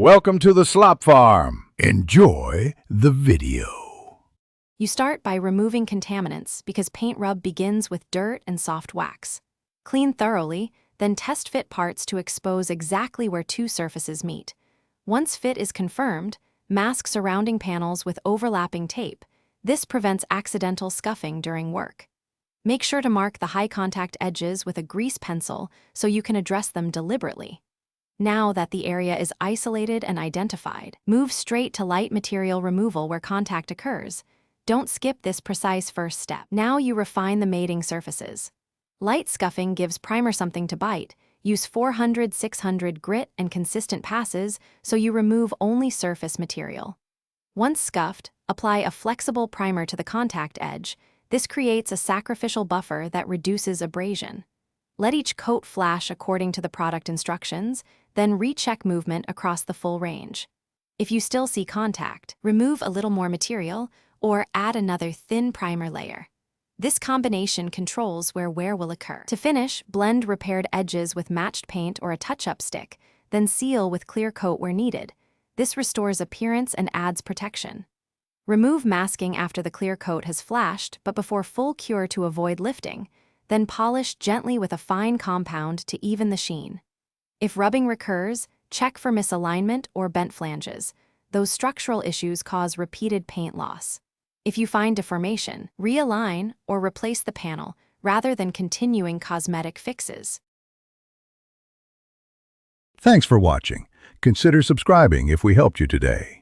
Welcome to the Slop Farm. Enjoy the video. You start by removing contaminants because paint rub begins with dirt and soft wax. Clean thoroughly, then test fit parts to expose exactly where two surfaces meet. Once fit is confirmed, mask surrounding panels with overlapping tape. This prevents accidental scuffing during work. Make sure to mark the high contact edges with a grease pencil so you can address them deliberately. Now that the area is isolated and identified, move straight to light material removal where contact occurs. Don't skip this precise first step. Now you refine the mating surfaces. Light scuffing gives primer something to bite. Use 400-600 grit and consistent passes so you remove only surface material. Once scuffed, apply a flexible primer to the contact edge. This creates a sacrificial buffer that reduces abrasion. Let each coat flash according to the product instructions, then recheck movement across the full range. If you still see contact, remove a little more material or add another thin primer layer. This combination controls where wear will occur. To finish, blend repaired edges with matched paint or a touch-up stick, then seal with clear coat where needed. This restores appearance and adds protection. Remove masking after the clear coat has flashed, but before full cure to avoid lifting. Then polish gently with a fine compound to even the sheen. If rubbing recurs, check for misalignment or bent flanges. Those structural issues cause repeated paint loss. If you find deformation, realign or replace the panel rather than continuing cosmetic fixes. Thanks for watching. Consider subscribing if we helped you today.